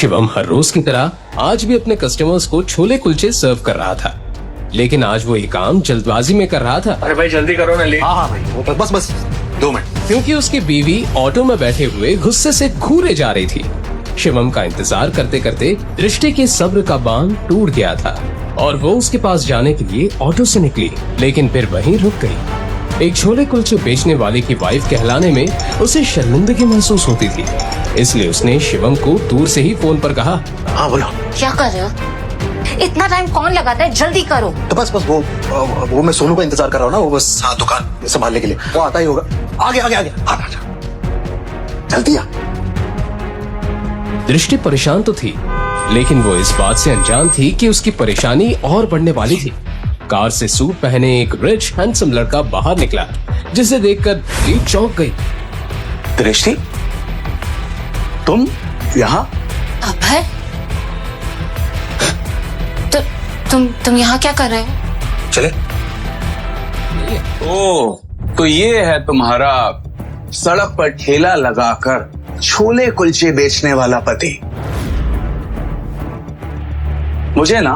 शिवम हर रोज की तरह आज भी अपने कस्टमर्स को छोले कुलचे सर्व कर रहा था, लेकिन आज वो ये काम जल्दबाजी में कर रहा था। अरे भाई जल्दी करो ना, लेट। हाँ भाई, बस 2 मिनट। क्योंकि उसकी बीवी ऑटो में बैठे हुए गुस्से से घूरे जा रही थी। शिवम का इंतजार करते करते दृष्टि के सब्र का बांध टूट गया था और वो उसके पास जाने के लिए ऑटो से निकली, लेकिन फिर वहीं रुक गई। एक छोले कुलचे बेचने वाले की वाइफ कहलाने में उसे शर्मिंदगी महसूस होती थी, इसलिए उसने शिवम को दूर से ही फोन पर कहा, हाँ बोलो। क्या कर रहे हो? इतना टाइम कौन लगाता है? जल्दी करो। तो बस वो मैं सोनू का इंतजार कर रहा हूँ ना, वो बस दुकान संभालने के लिए वो आता ही होगा। आगे आ जल्दी आ। दृष्टि परेशान तो थी, लेकिन वो इस बात से अनजान थी कि उसकी परेशानी और बढ़ने वाली थी। कार से सूट पहने एक रिच हैंडसम लड़का बाहर निकला, जिसे देखकर दृष्टि चौंक गई। दृष्टि, तुम यहाँ? अभय, तुम यहाँ क्या कर रहे हो? चले। ओ, तो ये है तुम्हारा सड़क पर ठेला लगाकर छोले कुलचे बेचने वाला पति। मुझे ना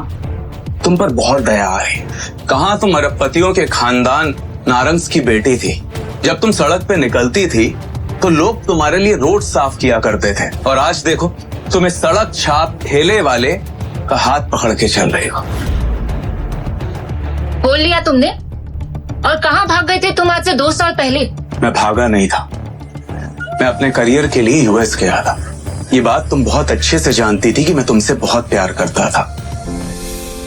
तुम पर बहुत दया है। कहाँ तुम अरबपतियों के खानदान नारंग्स की बेटी थी। जब तुम सड़क पे निकलती थी तो लोग तुम्हारे लिए रोड साफ किया करते थे, और आज देखो तुम इस सड़क छाप ठेले वाले का हाथ पकड़ के चल रही हो। बोल लिया तुमने? और कहाँ भाग गए थे तुम आज से 2 साल पहले? मैं भागा नहीं था, मैं अपने करियर के लिए यूएस गया था। ये बात तुम बहुत अच्छे से जानती थी कि मैं तुमसे बहुत प्यार करता था।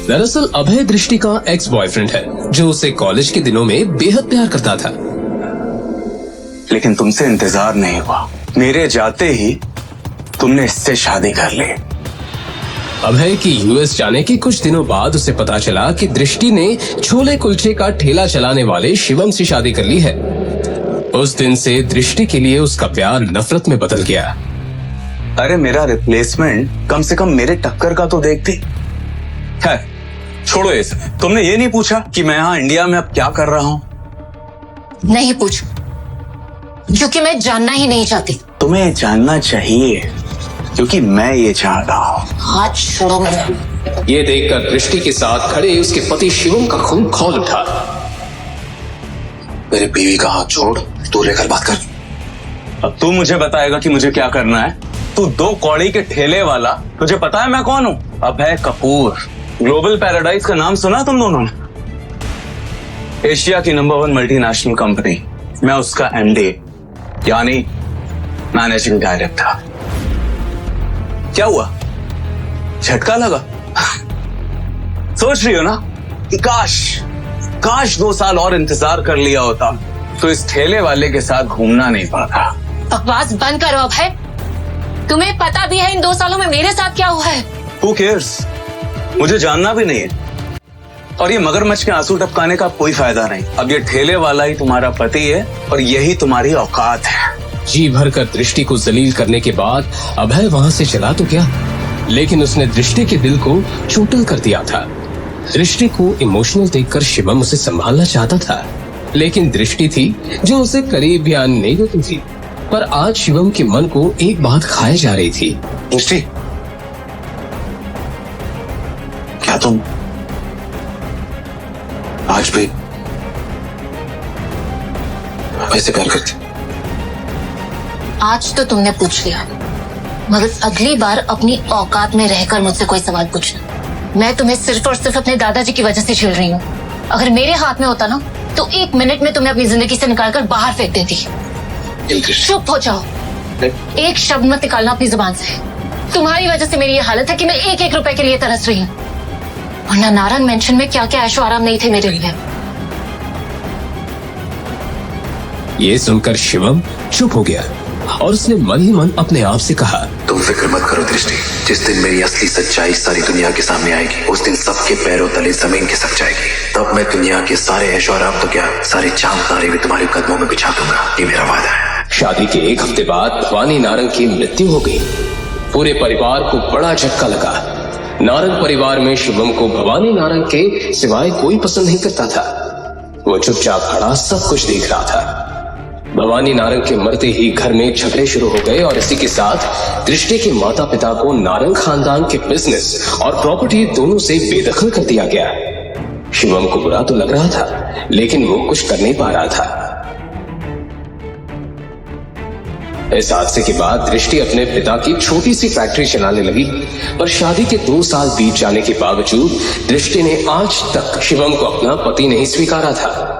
दरअसल अभय दृष्टि का एक्स बॉयफ्रेंड है, जो उसे कॉलेज के दिनों में बेहद प्यार करता था। लेकिन तुमसे इंतजार नहीं हुआ, मेरे जाते ही तुमने इससे शादी कर ली। अभय की यूएस जाने के कुछ दिनों बाद उसे पता चला कि दृष्टि ने छोले कुलचे का ठेला चलाने वाले शिवम से शादी कर ली है। उस दिन से दृष्टि के लिए उसका प्यार नफरत में बदल गया। अरे मेरा रिप्लेसमेंट कम से कम मेरे टक्कर का तो देखती है। छोड़ो ये सब। तुमने ये नहीं पूछा कि मैं यहाँ इंडिया में अब क्या कर रहा हूँ? नहीं पूछ, क्योंकि मैं जानना ही नहीं चाहती। तुम्हें जानना चाहिए, क्योंकि मैं ये चाहता हूँ। हाथ छोड़ो मुझे। ये देखकर दृष्टि के साथ खड़े उसके पति शिवम का खून खौल उठा। मेरे बीवी का हाथ छोड़, तू लेकर बात कर। अब तू मुझे बताएगा कि मुझे क्या करना है? तू 2 कौड़ी के ठेले वाला, तुझे पता है मैं कौन हूँ? अभय कपूर। ग्लोबल पैराडाइज का नाम सुना तुम दोनों ने? एशिया की नंबर 1 मल्टीनेशनल कंपनी, मैं उसका एमडी यानी मैनेजिंग डायरेक्टर। क्या हुआ? झटका लगा? सोच रही हो ना कि काश 2 साल और इंतजार कर लिया होता तो इस ठेले वाले के साथ घूमना नहीं पड़ता। बकवास बंद करो अभय। तुम्हें पता भी है इन 2 सालों में मेरे साथ क्या हुआ है? Who cares? मुझे जानना भी नहीं है, और ये मगरमच्छ के आंसू टपकाने का कोई फायदा नहीं। अब ये ठेले वाला ही तुम्हारा पति है और यही तुम्हारी औकात है। जी भरकर दृष्टि को जलील करने के बाद अभय वहां से चला तो क्या, लेकिन उसने दृष्टि के दिल को चोटिल कर दिया था। दृष्टि को इमोशनल देखकर शिवम उसे संभालना चाहता था, लेकिन दृष्टि थी जो उसे करीब भी आने नहीं देती थी। पर आज शिवम के मन को एक बात खाए जा रही थी। दृष्टि, क्या तुम आज भी वैसे प्यार करती? आज तो तुमने पूछ लिया, मगर अगली बार अपनी औकात में रहकर मुझसे कोई सवाल पूछना। मैं तुम्हें सिर्फ और सिर्फ अपने दादाजी की वजह से झेल रही हूँ। अगर मेरे हाथ में होता ना तो 1 मिनट में तुम्हें अपनी जिंदगी से निकालकर बाहर फेंक देती। चुप हो जाओ, एक शब्द मत निकालना अपनी जुबान से। तुम्हारी वजह से मेरी ये हालत है कि मैं 1-1 रुपए के लिए तरस रही हूँ, वरना नारंग मेंशन में क्या क्या ऐशो आराम नहीं थे मेरे लिए। ये सुनकर शिवम चुप हो गया और उसने मन ही मन अपने आप से कहा, तुम फिक्र मत करो दृष्टि, जिस दिन मेरी असली सच्चाई सारी दुनिया के सामने आएगी उस दिन सबके पैरों तले जमीन खिसक जाएगी। तब मैं दुनिया के सारे ऐशो आराम तो क्या, सारे चांद तारे भी तुम्हारे कदमों में बिछा दूंगा। ये मेरा वादा है। शादी के 1 हफ्ते बाद भवानी नारंग की मृत्यु हो गई। पूरे परिवार को बड़ा झटका लगा। नारंग परिवार में शिवम को भवानी नारंग के सिवाय कोई पसंद नहीं करता था। वो चुपचाप खड़ा सब कुछ देख रहा था। भवानी नारंग के मरते ही घर में झगड़े शुरू हो गए और इसी के साथ दृष्टि के माता पिता को नारंग खानदान के बिजनेस और प्रॉपर्टी दोनों से बेदखल कर दिया गया। शिवम को बुरा तो लग रहा था, लेकिन वो कुछ कर नहीं पा रहा था। इस हादसे के बाद दृष्टि अपने पिता की छोटी सी फैक्ट्री चलाने लगी, पर शादी के 2 साल बीत जाने के बावजूद दृष्टि ने आज तक शिवम को अपना पति नहीं स्वीकारा था।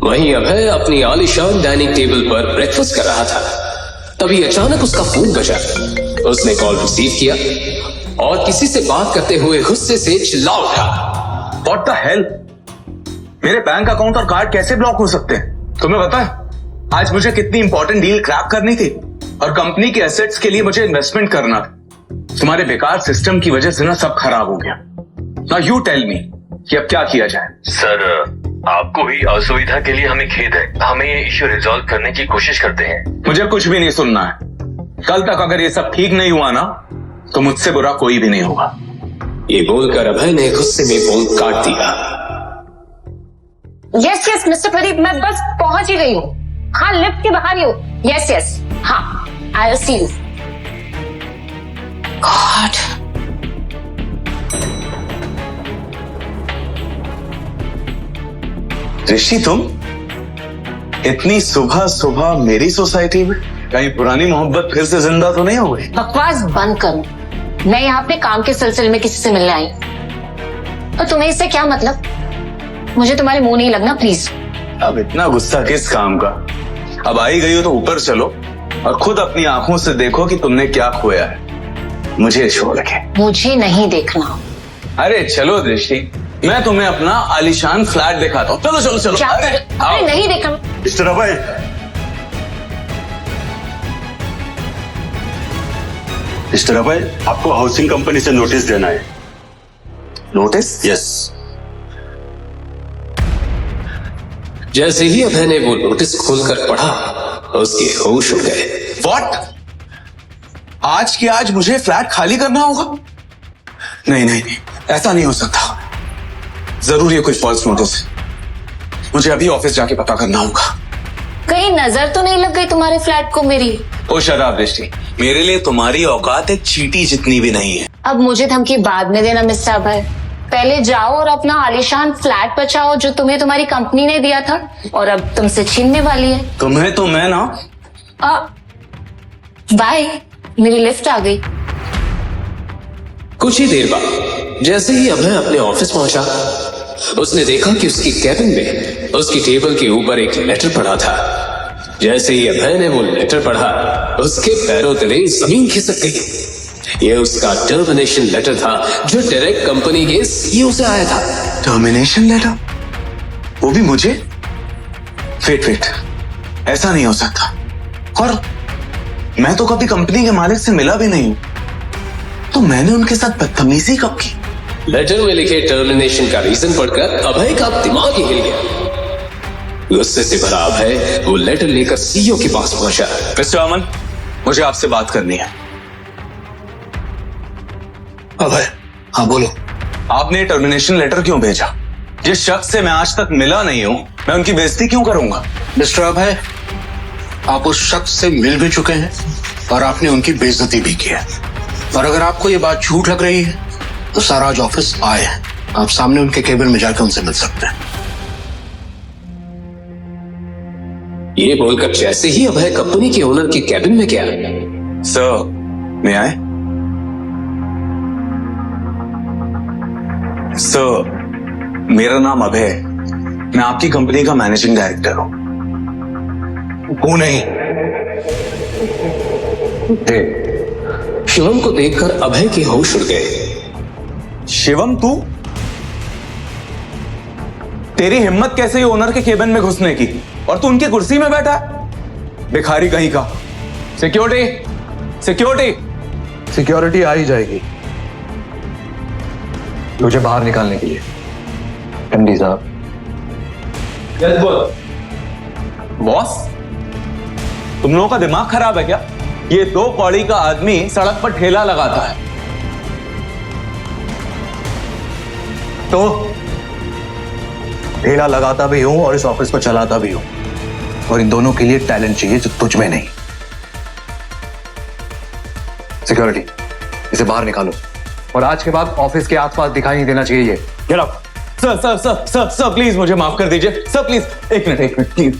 वहीं अभय अपनी आलीशान डाइनिंग टेबल पर ब्रेकफास्ट कर रहा था। तभी अचानक उसका फोन बजा। उसने कॉल रिसीव किया और किसी से बात करते हुए गुस्से से चिल्ला उठा, What the hell? मेरे बैंक अकाउंट और कार्ड कैसे ब्लॉक हो सकते हैं? तुम्हें पता है आज मुझे कितनी इंपॉर्टेंट डील क्रैक करनी थी और कंपनी के एसेट्स के लिए मुझे इन्वेस्टमेंट करना था। तुम्हारे बेकार सिस्टम की वजह से ना सब खराब हो गया। नाउ यू टेल मी कि अब क्या किया जाए। सर, आपको हुई असुविधा के लिए हमें खेद है। हमें ये इश्यू रिजॉल्व करने की कोशिश करते हैं। मुझे कुछ भी नहीं सुनना है। कल तक अगर ये सब ठीक नहीं हुआ ना तो मुझसे बुरा कोई भी नहीं होगा। ये बोलकर अभय ने गुस्से में फोन काट दिया। यस यस मिस्टर प्रदीप, मैं बस पहुंच ही गई हूँ। हाँ, लिफ्ट के बाहर ही हूँ। यस यस, हाँ, I will see you. God, Rishi, तुम इतनी सुबह सुबह मेरी सोसाइटी में? कहीं पुरानी मोहब्बत फिर से जिंदा तो नहीं हो गई? बकवास बंद करो। मैं यहाँ अपने काम के सिलसिले में किसी से मिलने आई, और तुम्हें इससे क्या मतलब? मुझे तुम्हारे मुंह नहीं लगना, प्लीज। अब इतना गुस्सा किस काम का? अब आई गई हो तो ऊपर चलो और खुद अपनी आंखों से देखो कि तुमने क्या खोया है। मुझे छोड़ के मुझे नहीं देखना। अरे चलो दृष्टि, मैं तुम्हें अपना आलीशान फ्लैट दिखाता हूँ। चलो चलो चलो। क्या? अरे नहीं देखना। मिस्टर अभय, मिस्टर अभय, आपको हाउसिंग कंपनी से नोटिस देना है। नोटिस? यस। जैसे ही अभय ने वो नोटिस खोलकर पढ़ा, उसके होश उड़ गए। व्हाट? आज की आज मुझे फ्लैट खाली करना होगा? नहीं नहीं नहीं, ऐसा नहीं हो सकता। जरूर ये कोई फॉल्स नोटिस है। मुझे अभी ऑफिस जाके पता करना होगा। कहीं नजर तो नहीं लग गई तुम्हारे फ्लैट को मेरी? ओ शराब दृष्टि, मेरे लिए तुम्हारी औकात एक चींटी जितनी भी नहीं है। अब मुझे धमकी बाद में देना मिस्टर अभय। पहले जाओ और अपना आलीशान फ्लैट बचाओ जो तुम्हें तुम्हारी कंपनी ने दिया था और अब तुमसे छीनने वाली है। तुम्हें तो मैं ना। बाय, मेरी लिफ्ट आ गई। कुछ ही देर बाद जैसे ही अभय अपने ऑफिस पहुंचा, उसने देखा कि उसकी कैबिन में उसकी टेबल के ऊपर एक लेटर पड़ा था। जैसे ही अभय ने वो लेटर पढ़ा, उसके पैरों तले जमीन खिसक गई। ये उसका टर्मिनेशन लेटर था जो डायरेक्ट कंपनी के सीईओ से आया था। Termination letter? वो भी मुझे? वेट, ऐसा नहीं हो सकता। और मैं तो कभी कंपनी के मालिक से मिला भी नहीं हूं, तो मैंने उनके साथ बदतमीजी कब की? लेटर में लिखे टर्मिनेशन का रीजन पढ़कर अभय का दिमाग ही हिल गया। गुस्से से भरा अभय वो लेटर लेकर सीईओ के पास पहुंचा। मिस्टर अमन, मुझे आपसे बात करनी है। अभय, हाँ बोलो। आपने टर्मिनेशन लेटर क्यों भेजा? जिस शख्स से मैं आज तक मिला नहीं हूं, मैं उनकी बेइज्जती क्यों करूंगा? मिस्टर अभय, आप उस शख्स से मिल भी चुके हैं और आपने उनकी बेइज्जती भी की है। और अगर आपको ये बात झूठ लग रही है तो सर आज ऑफिस आए हैं, आप सामने उनके केबिन में जाकर उनसे मिल सकते हैं। ये बोलकर जैसे ही अभय कंपनी के ओनर के कैबिन में गया, सर, मैं आए? सर, मेरा नाम अभय है। मैं आपकी कंपनी का मैनेजिंग डायरेक्टर हूं। वो नहीं। शिवम को देखकर अभय के होश उड़ गए। शिवम, तू? तेरी हिम्मत कैसे ही ओनर के केबिन में घुसने की? और तू उनकी कुर्सी में बैठा है? भिखारी कहीं का। सिक्योरिटी आ ही जाएगी मुझे बाहर निकालने के लिए। एमडी साहब। बॉस, तुम लोगों का दिमाग खराब है क्या? ये 2 कौड़ी का आदमी सड़क पर ठेला लगाता है ठेला लगाता भी हूं और इस ऑफिस को चलाता भी हूं, और इन दोनों के लिए टैलेंट चाहिए जो तुझ में नहीं। सिक्योरिटी, इसे बाहर निकालो और आज के बाद ऑफिस के आसपास दिखाई नहीं देना चाहिए। ये get out. Sir sir sir sir sir please मुझे माफ कर दीजिए। सर प्लीज एक मिनट प्लीज।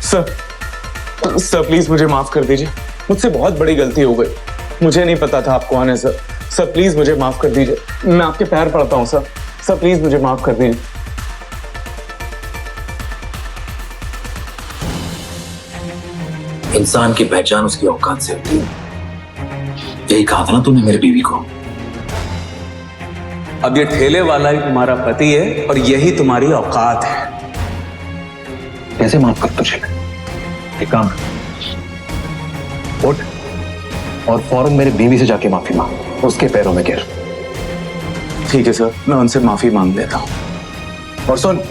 सर प्लीज मुझे माफ कर दीजिए, मुझसे बहुत बड़ी गलती हो गई, मुझे नहीं पता था आप कौन है सर। सर प्लीज मुझे माफ कर दीजिए, मैं आपके पैर पड़ता हूं सर। सर प्लीज मुझे माफ कर दीजिए। इंसान की पहचान उसकी औकात से होती है, यही कहा था ना तूने मेरी बीवी को। अब ये ठेले वाला ही तुम्हारा पति है और यही तुम्हारी औकात है। कैसे माफ कर तुझे? एक काम कर, उठ और फौरन मेरी बीवी से जाके माफी मांग, उसके पैरों में गिर। ठीक है सर, मैं उनसे माफी मांग लेता हूं। और सुन,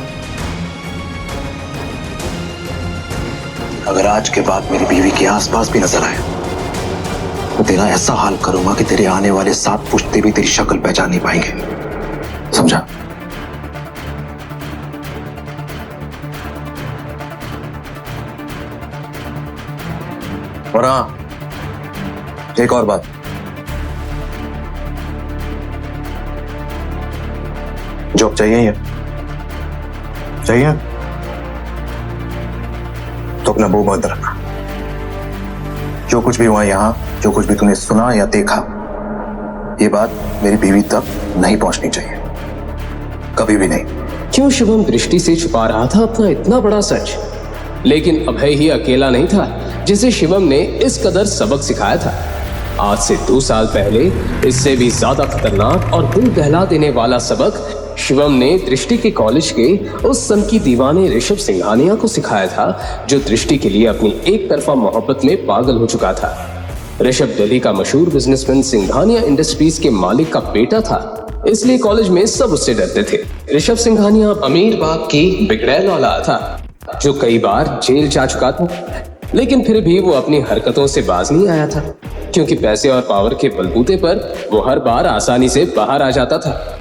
अगर आज के बाद मेरी बीवी के आसपास भी नजर आए तो तेरा ऐसा हाल करूंगा कि तेरे आने वाले 7 पुश्ते भी तेरी शक्ल पहचान नहीं पाएंगे, समझा? और हाँ, एक और बात, जॉब चाहिए तो अपना मुंह बंद रखना। जो कुछ भी हुआ यहां, जो कुछ भी तूने सुना या देखा, ये बात मेरी बीवी तक नहीं पहुंचनी चाहिए, कभी भी नहीं। क्यों शिवम दृष्टि से छुपा रहा था अपना इतना बड़ा सच? लेकिन अभय ही अकेला नहीं था जिसे शिवम ने इस कदर सबक सिखाया था। आज से 2 साल पहले इससे भी ज्यादा खतरनाक और दिल दहला देने वाला सबक शिवम ने दृष्टि के कॉलेज के उस सन की दीवाने ऋषभ सिंघानिया को सिखाया था, जो दृष्टि के लिए अपनी एक तरफा मोहब्बत में पागल हो चुका था। ऋषभ दिल्ली का मशहूर बिजनेसमैन सिंघानिया इंडस्ट्रीज के मालिक का बेटा था, इसलिए कॉलेज में सब उससे डरते थे। ऋषभ सिंघानिया अमीर बाप की बिगड़ैल औलाद था, जो कई बार जेल जा चुका था, लेकिन फिर भी वो अपनी हरकतों से बाज नहीं आया था, क्योंकि पैसे और पावर के बलबूते पर वो हर बार आसानी से बाहर आ जाता था।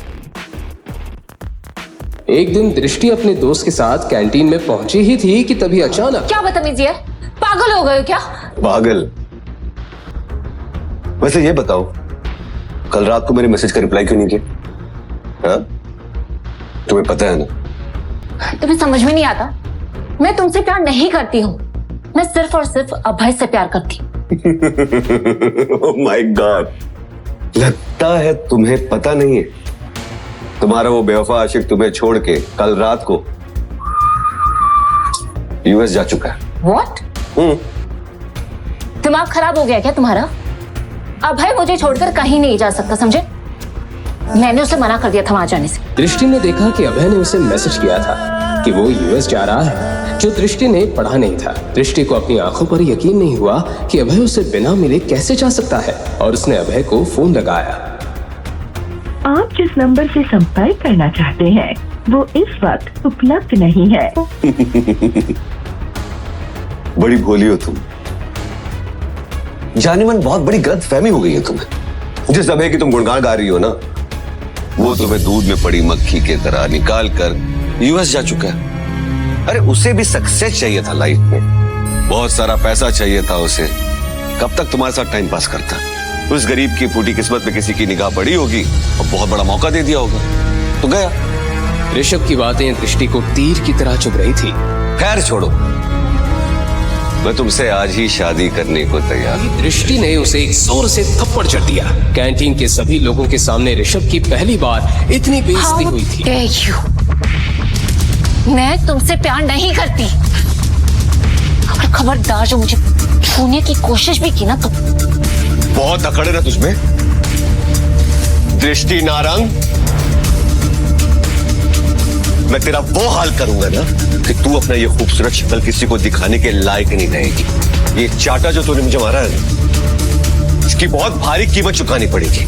एक दिन दृष्टि अपने दोस्त के साथ कैंटीन में पहुंची ही थी कि तभी अचानक। क्या बदतमीजी है, पागल हो गए हो क्या? पागल? वैसे ये बताओ, कल रात को मेरे मैसेज का रिप्लाई क्यों नहीं किया? हाँ? तुम्हें पता है ना? तुम्हें समझ में नहीं आता, मैं तुमसे प्यार नहीं करती हूँ, मैं सिर्फ और सिर्फ अभय से प्यार करती हूँ। ओह माय गॉड, लगता है तुम्हें पता नहीं है। तुम्हारा वो बेवफा आशिक तुम्हें छोड़ के कल रात को यूएस जा चुका है। What? दिमाग खराब हो गया क्या तुम्हारा? अभय मुझे छोड़कर कहीं नहीं जा सकता, समझे? मैंने उसे मना कर दिया था वहां जाने से। दृष्टि ने देखा कि अभय ने उसे मैसेज किया था कि वो यूएस जा रहा है, जो दृष्टि ने पढ़ा नहीं था। दृष्टि को अपनी आंखों पर यकीन नहीं हुआ कि अभय उसे बिना मिले कैसे जा सकता है, और उसने अभय को फोन लगाया। आप जिस नंबर से संपर्क करना चाहते हैं वो इस वक्त उपलब्ध नहीं है। बड़ी भोली हो तुम, जाने मन बहुत बड़ी गलतफहमी हो गई है तुम्हें। जिस अभय की तुम गुणगान गा रही हो ना, वो तुम्हें दूध में पड़ी मक्खी के तरह निकाल कर यूएस जा चुका है। अरे उसे भी सक्सेस चाहिए था लाइफ में, बहुत सारा पैसा चाहिए था उसे। कब तक तुम्हारे साथ टाइम पास करता? उस गरीब की फूटी किस्मत में किसी की निगाह पड़ी होगी और बहुत बड़ा मौका दे दिया होगा तो गया। ऋषभ की बातें दृष्टि को तीर की तरह चुभ रही थी। खैर छोड़ो, मैं तुमसे आज ही शादी करने को तैयार हूं। दृष्टि ने उसे एक जोर से थप्पड़ जड़ दिया। कैंटीन के सभी लोगों के सामने ऋषभ की पहली बार इतनी बेइज्जती हुई थी। मैं तुमसे प्यार नहीं करती, और खबरदार जो मुझे छूने की कोशिश भी की ना तुम। बहुत अकड़ है ना तुझमें, दृष्टि नारंग। मैं तेरा वो हाल करूंगा ना कि तू अपना ये खूबसूरत शक्ल किसी को दिखाने के लायक नहीं रहेगी। ये चाटा जो तूने मुझे मारा है, इसकी बहुत भारी कीमत चुकानी पड़ेगी।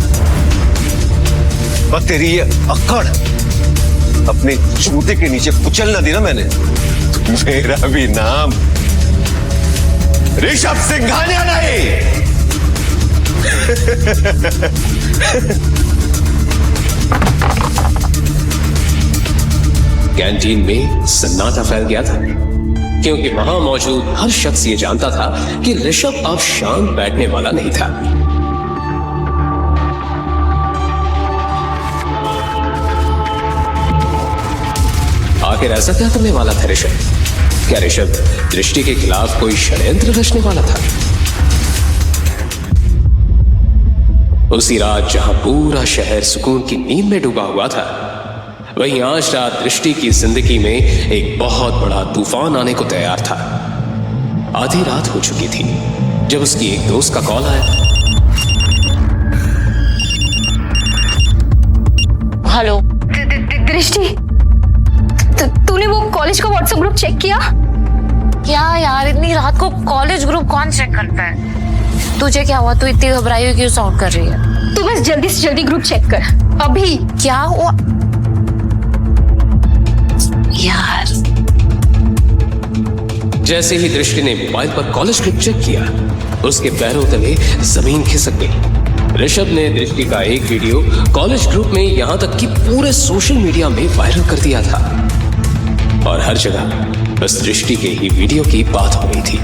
और तेरी ये अकड़ अपने जूते के नीचे कुचल ना दी ना मैंने, तो मेरा भी नाम ऋषभ सिंघानिया नहीं। कैंटीन में सन्नाटा फैल गया था, क्योंकि वहां मौजूद हर शख्स ये जानता था कि ऋषभ अब शांत बैठने वाला नहीं था। आखिर ऐसा क्या करने वाला था ऋषभ? क्या ऋषभ दृष्टि के खिलाफ कोई षड्यंत्र रचने वाला था? उसी रात जहां पूरा शहर सुकून की नींद में डूबा हुआ था, वहीं आज रात दृष्टि की जिंदगी में एक बहुत बड़ा तूफान आने को तैयार था। आधी रात हो चुकी थी जब उसकी एक दोस्त का कॉल आया। हेलो दृष्टि, तूने वो कॉलेज का व्हाट्सएप ग्रुप चेक किया? क्या यार, इतनी रात को कॉलेज ग्रुप कौन चेक करता है? तुझे क्या हुआ? तू इतनी घबराई हुई क्यों साउंड कर रही है? तू बस जल्दी से जल्दी ग्रुप चेक कर अभी। क्या हुआ यार? जैसे ही दृष्टि ने मोबाइल पर कॉलेज ग्रुप चेक किया, उसके पैरों तले जमीन खिसक गई। ऋषभ ने दृष्टि का एक वीडियो कॉलेज ग्रुप में यहां तक कि पूरे सोशल मीडिया में वायरल कर दिया था, और हर जगह बस दृष्टि के ही वीडियो की बात हो रही थी।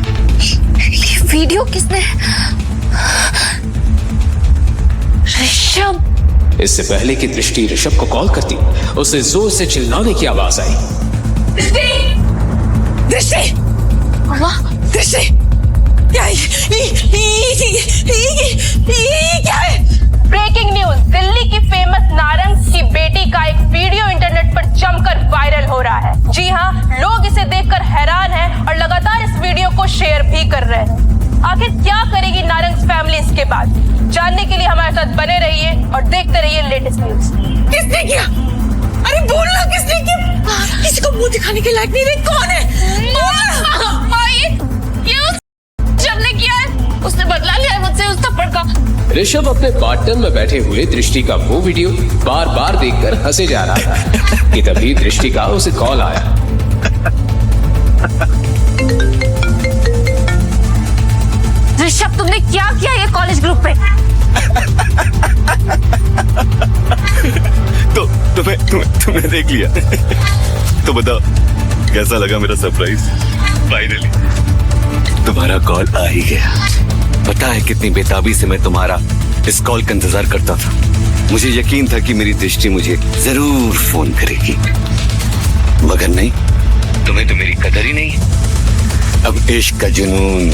ये वीडियो किसने? ऋषभ। इससे पहले कि दृष्टि ऋषभ को कॉल करती, उसे जोर से चिल्लाने की आवाज आई। दृष्टि, वाह, दृष्टि, क्या है? ब्रेकिंग न्यूज, दिल्ली की फेमस नारंग की बेटी का एक वीडियो इंटरनेट पर जमकर वायरल हो रहा है। जी हाँ, लोग इसे देखकर हैरान हैं और लगातार इस वीडियो को शेयर भी कर रहे हैं। आखिर क्या करेगी नारंग फैमिली इसके बाद? जानने के लिए हमारे साथ बने रहिए और देखते रहिए लेटेस्ट न्यूज। किसने किया? अरे बोलना, किसने किया? किसी को मुंह दिखाने के लायक नहीं रही। कौन है? जब ने किया है, उसने बदला लिया है मुझसे उस थप्पड़ का। ऋषभ अपने पार्टनर में बैठे हुए दृष्टि का वो वीडियो बार बार देखकर हंसे जा रहा था कि तभी दृष्टि का उसे कॉल आया। ऋषभ, तुमने क्या किया ये कॉलेज ग्रुप पे? तो तुम्हें देख लिया। तो बताओ कैसा लगा मेरा सरप्राइज? फाइनली तुम्हारा कॉल आ ही गया। पता है कितनी बेताबी से मैं तुम्हारा इस कॉल का इंतजार करता था। मुझे यकीन था कि मेरी दृष्टि मुझे जरूर फोन करेगी, मगर नहीं, तुम्हें तो मेरी कदर ही नहीं। अब इश्क का जुनून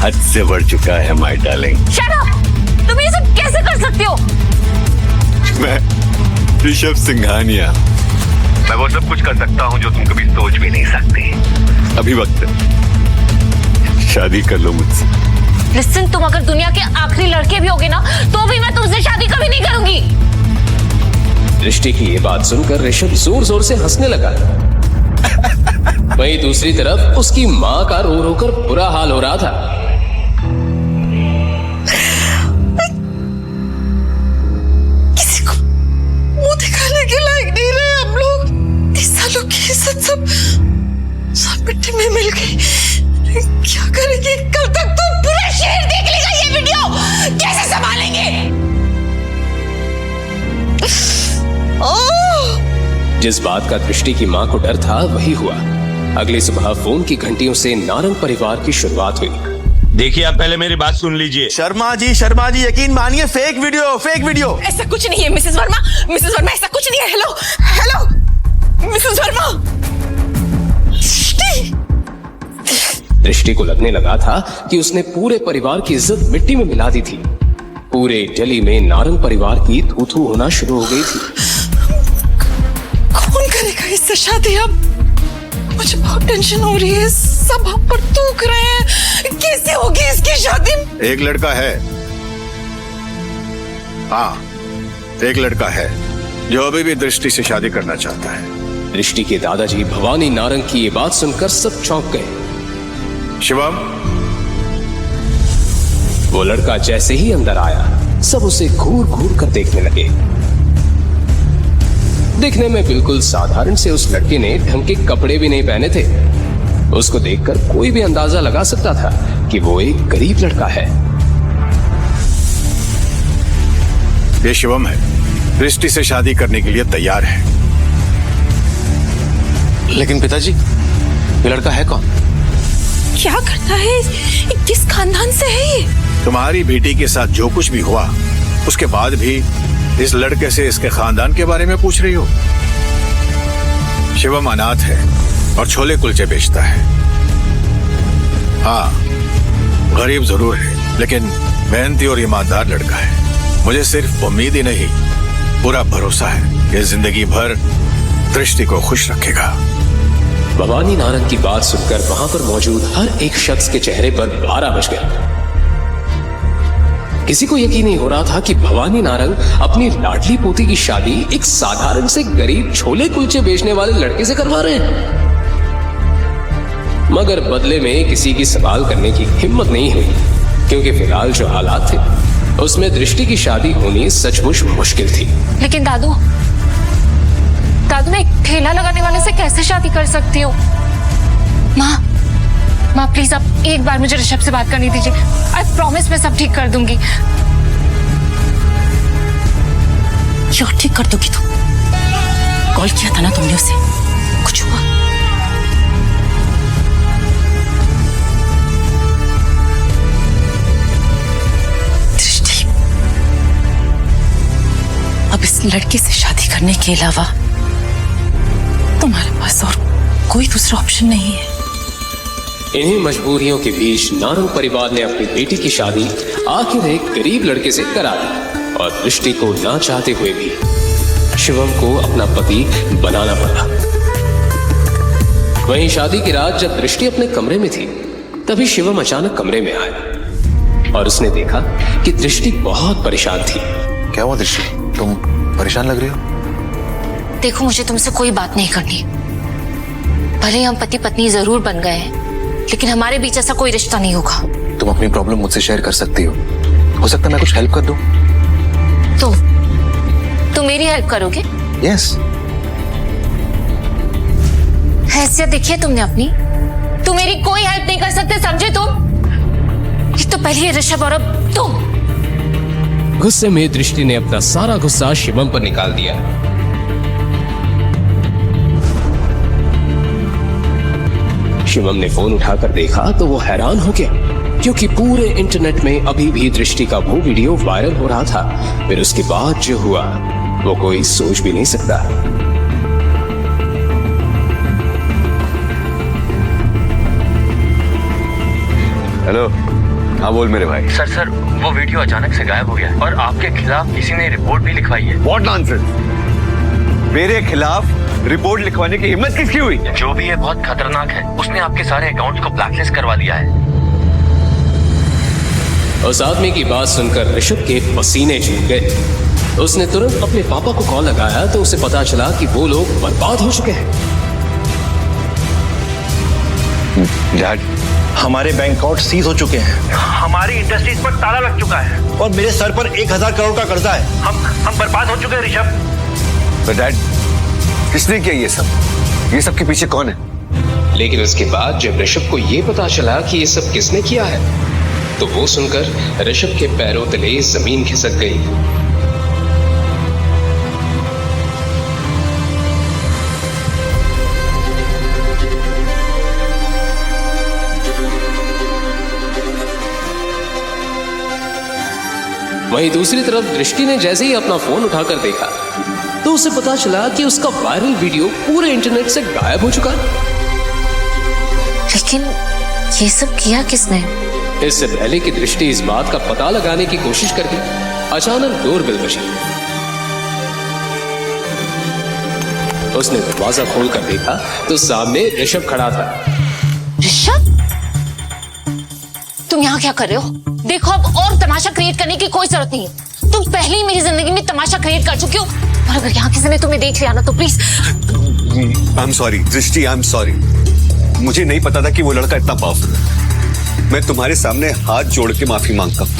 हद से बढ़ चुका है माय डार्लिंग। Shut up! तुम ये सब कैसे कर सकते हो? मैं ऋषभ सिंघानिया, मैं वो सब कुछ कर सकता हूँ जो तुम कभी सोच भी नहीं सकती। अभी वक्त है, शादी कर लो मुझसे। लिसन, तुम अगर दुनिया के आखिरी लड़के भी होगे ना, तो भी मैं तुमसे शादी कभी नहीं करूंगी। दृष्टि की ये बात सुनकर ऋषभ जोर जोर से हंसने लगा। वहीं दूसरी तरफ उसकी मां का रो रो कर बुरा हाल हो रहा था। किसी को मुंह दिखाने के लायक नहीं रहे हम लोग। 30 सालों की इज्जत सब मिट्टी में मिल गई। क्या करेंगे? कल तक तो पूरा शहर देख लेगा ये वीडियो। कैसे संभालेंगे? जिस बात का दृष्टि की मां को डर था वही हुआ। अगली सुबह फोन की घंटियों से नारंग परिवार की शुरुआत हुई। देखिए, आप पहले मेरी बात सुन लीजिए। शर्मा जी यकीन मानिए, फेक वीडियो। ऐसा कुछ नहीं है मिसेस वर्मा, ऐसा कुछ नहीं है। Hello Mrs Verma. दृष्टि को लगने लगा था कि उसने पूरे परिवार की इज्जत मिट्टी में मिला दी थी। पूरे दिल्ली में नारंग परिवार की थू-थू होना शुरू हो गई थी। कौन करेगा इससे शादी? अब मुझे बहुत टेंशन हो रही है। सब हम पर थूक रहे हैं। कैसे होगी इसकी शादी? एक लड़का है, हाँ, एक लड़का है जो अभी भी दृष्टि से शादी करना चाहता है। दृष्टि के दादाजी भवानी नारंग की ये बात सुनकर सब चौंक गए। शिवम, वो लड़का जैसे ही अंदर आया, सब उसे घूर घूर कर देखने लगे। दिखने में बिल्कुल साधारण से उस लड़के ने ढंग के कपड़े भी नहीं पहने थे। उसको देखकर कोई भी अंदाजा लगा सकता था कि वो एक गरीब लड़का है। ये शिवम है, दृष्टि से शादी करने के लिए तैयार है। लेकिन पिताजी, ये लड़का है कौन? क्या करता है? किस खानदान से है ये? तुम्हारी बेटी के साथ जो कुछ भी हुआ उसके बाद भी इस लड़के से इसके खानदान के बारे में पूछ रही हो? शिवम अनाथ है और छोले कुलचे बेचता है। हाँ, गरीब जरूर है लेकिन मेहनती और ईमानदार लड़का है। मुझे सिर्फ उम्मीद ही नहीं, पूरा भरोसा है कि जिंदगी भर दृष्टि को खुश रखेगा। भवानी नारंग की बात सुनकर वहां पर मौजूद हर एक शख्स के चेहरे पर पारा बच गया। किसी को यकीन नहीं हो रहा था कि भवानी नारंग अपनी लाडली पोती की शादी एक साधारण से गरीब छोले कुलचे बेचने वाले लड़के से करवा रहे हैं। मगर बदले में किसी की सवाल करने की हिम्मत नहीं हुई, क्योंकि फिलहाल जो हालात थे उसमें दृष्टि की शादी होनी सचमुच मुश्किल थी। लेकिन दादू मैं एक ठेला लगाने वाले से कैसे शादी कर सकती हूँ? माँ प्लीज आप एक बार मुझे ऋषभ से बात करने दीजिए। आई प्रॉमिस मैं सब ठीक कर दूंगी। क्यों ठीक कर दोगी तुम? कॉल किया था ना तुमने उसे? कुछ हुआ? दृष्टि, अब इस लड़के से शादी करने के अलावा तुम्हारे पास और कोई दूसरा ऑप्शन नहीं है। इन्हीं मजबूरियों के बीच नारंग परिवार ने अपनी बेटी की शादी आखिर एक गरीब लड़के से करा दी और दृष्टि को ना चाहते हुए भी शिवम को अपना पति बनाना पड़ा। वहीं शादी की रात जब दृष्टि अपने कमरे में थी तभी शिवम अचानक कमरे में आया और उसने देखा कि दृष्टि बहुत परेशान थी। क्या हुआ दृष्टि, तुम परेशान लग रही हो? देखो, मुझे तुमसे कोई बात नहीं करनी। भले हम पति पत्नी जरूर बन गए हैं, लेकिन हमारे बीच ऐसा कोई रिश्ता नहीं होगा। तुम अपनी प्रॉब्लम मुझसे शेयर कर सकती हो सकता है मैं कुछ हेल्प कर दूं। तुम मेरी हेल्प करोगे? यस। हैसियत देखिए तुमने अपनी। तुम मेरी कोई हेल्प नहीं कर सकते, समझे तुम? एक तो पहले ऋषभ और अब तुम। गुस्से में दृष्टि ने अपना सारा गुस्सा शिवम पर निकाल दिया। शिवम ने फोन उठाकर देखा तो वो हैरान हो गया, क्योंकि पूरे इंटरनेट में अभी भी दृष्टि का वो वीडियो वायरल हो रहा था। फिर उसके बाद जो हुआ वो कोई सोच भी नहीं सकता। हेलो, हाँ बोल मेरे भाई। सर वो वीडियो अचानक से गायब हो गया और आपके खिलाफ किसी ने रिपोर्ट भी लिखवाई है। What nonsense! मेरे खिलाफ रिपोर्ट लिखवाने की हिम्मत किसकी हुई? जो भी है बहुत खतरनाक है। उसने आपके सारे अकाउंट्स को ब्लैकलिस्ट करवा दिया है। उस आदमी की बात सुनकर ऋषभ के पसीने छूट गए। उसने तुरंत अपने पापा को कॉल लगाया तो उसे पता चला कि वो लोग बर्बाद हो चुके हैं। डैड, हमारे बैंक अकाउंट सीज हो चुके हैं। हमारी इंडस्ट्रीज पर ताला लग चुका है और मेरे सर पर 1000 करोड़ का कर्जा है। हम बर्बाद हो चुके हैं ऋषभ। तो डैड, किसने किया ये सब? ये सब के पीछे कौन है? लेकिन उसके बाद जब ऋषभ को ये पता चला कि ये सब किसने किया है तो वो सुनकर ऋषभ के पैरों तले जमीन खिसक गई। वहीं दूसरी तरफ दृष्टि ने जैसे ही अपना फोन उठाकर देखा तो उसे पता चला कि उसका वायरल वीडियो पूरे इंटरनेट से गायब हो चुका है। लेकिन ये सब किया किसने? इससे पहले कि दृष्टि इस बात का पता लगाने की कोशिश करती, अचानक डोरबेल बजी। उसने दरवाजा खोलकर देखा तो सामने ऋषभ खड़ा था। ऋषभ, तुम यहाँ क्या कर रहे हो? देखो, अब और तमाशा क्रिएट करने की कोई जरूरत नहीं है। तुम पहले ही मेरी जिंदगी में तमाशा क्रिएट कर चुके हो और अगर यहाँ किसी ने तुम्हें देख लिया ना तो प्लीज। आई एम सॉरी दृष्टि, आई एम सॉरी। मुझे नहीं पता था कि वो लड़का इतना पावरफुल है। मैं तुम्हारे सामने हाथ जोड़ के माफी मांगता हूँ।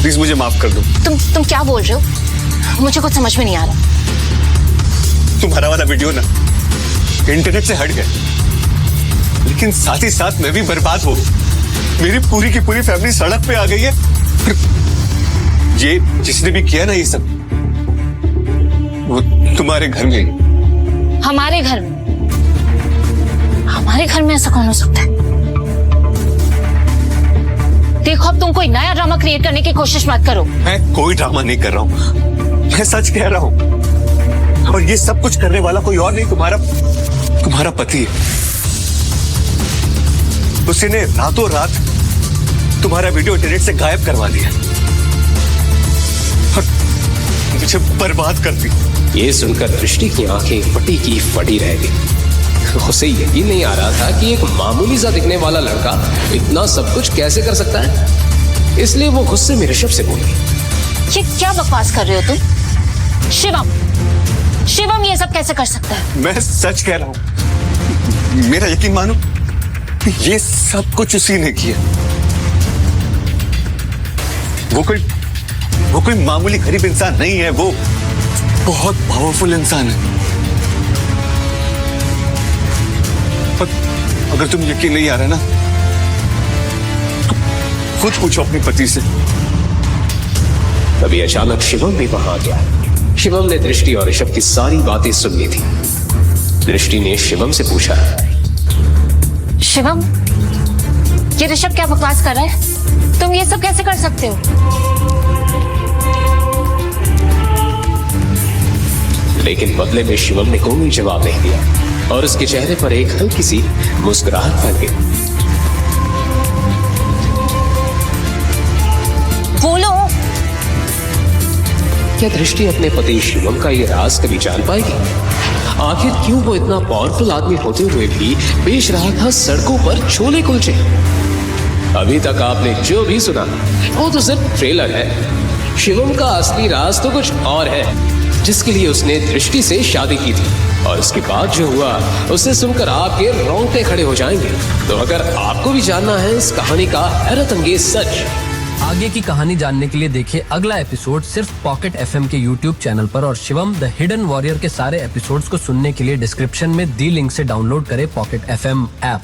प्लीज मुझे माफ कर दो। तुम क्या बोल रहे हो? मुझे कुछ समझ में नहीं आ रहा। तुम्हारा वाला वीडियो ना इंटरनेट से हट गया, लेकिन साथ ही साथ मैं भी बर्बाद हो गई। मेरी पूरी की पूरी फैमिली सड़क पे आ गई है। ये जिसने भी किया ना ये सब, वो तुम्हारे घर में। हमारे घर में? हमारे घर में ऐसा कौन हो सकता है? देखो, अब तुम कोई नया ड्रामा क्रिएट करने की कोशिश मत करो। मैं कोई ड्रामा नहीं कर रहा हूं, मैं सच कह रहा हूं। और ये सब कुछ करने वाला कोई और नहीं, तुम्हारा पति है। उसने रातों रात तुम्हारा वीडियो इंटरनेट से गायब करवा दिया और मुझे बर्बाद कर दी। ये सुनकर दृष्टि की आंखें फटी की फटी रह गई। उसे यकीन नहीं आ रहा था कि एक मामूली सा दिखने वाला लड़का इतना सब कुछ कैसे कर सकता है। इसलिए वो गुस्से में ऋषभ से बोली, ये क्या बकवास कर रहे हो तुम? शिवम ये सब कैसे कर सकता है? मैं सच कह रहा हूं, मेरा यकीन मानो, ये सब कुछ उसी ने किया। वो कोई मामूली गरीब इंसान नहीं है, वो बहुत पावरफुल इंसान है। पर अगर तुम यकीन नहीं आ रहा ना, तो खुद पूछो अपने पति से। तभी अचानक शिवम भी वहां आ गया। शिवम ने दृष्टि और ऋषभ की सारी बातें सुन ली थी। दृष्टि ने शिवम से पूछा, शिवम, ये ऋषभ क्या बकवास कर रहा है? तुम ये सब कैसे कर सकते हो? लेकिन बदले में शिवम ने कोई जवाब नहीं दिया और उसके चेहरे पर एक हल्की सी मुस्कुराहट फैल गई। बोलो, क्या दृष्टि अपने पति शिवम का ये राज कभी जान पाएगी? आखिर क्यों वो इतना पावरफुल आदमी होते हुए भी बेच रहा था सड़कों पर छोले कुलचे? अभी तक आपने जो भी सुना वो तो सिर्फ ट्रेलर है। शिवम का असली राज तो कुछ और है, जिसके लिए उसने दृष्टि से शादी की थी। और इसके बाद जो हुआ उसे सुनकर आपके रोंगटे खड़े हो जाएंगे। तो अगर आपको भी जानना है इस कहानी का हैरत अंगेज सच, आगे की कहानी जानने के लिए देखिए अगला एपिसोड सिर्फ पॉकेट एफएम के यूट्यूब चैनल पर। और शिवम द हिडन वॉरियर के सारे एपिसोड्स को सुनने के लिए डिस्क्रिप्शन में दी लिंक से डाउनलोड करें पॉकेट एफएम ऐप।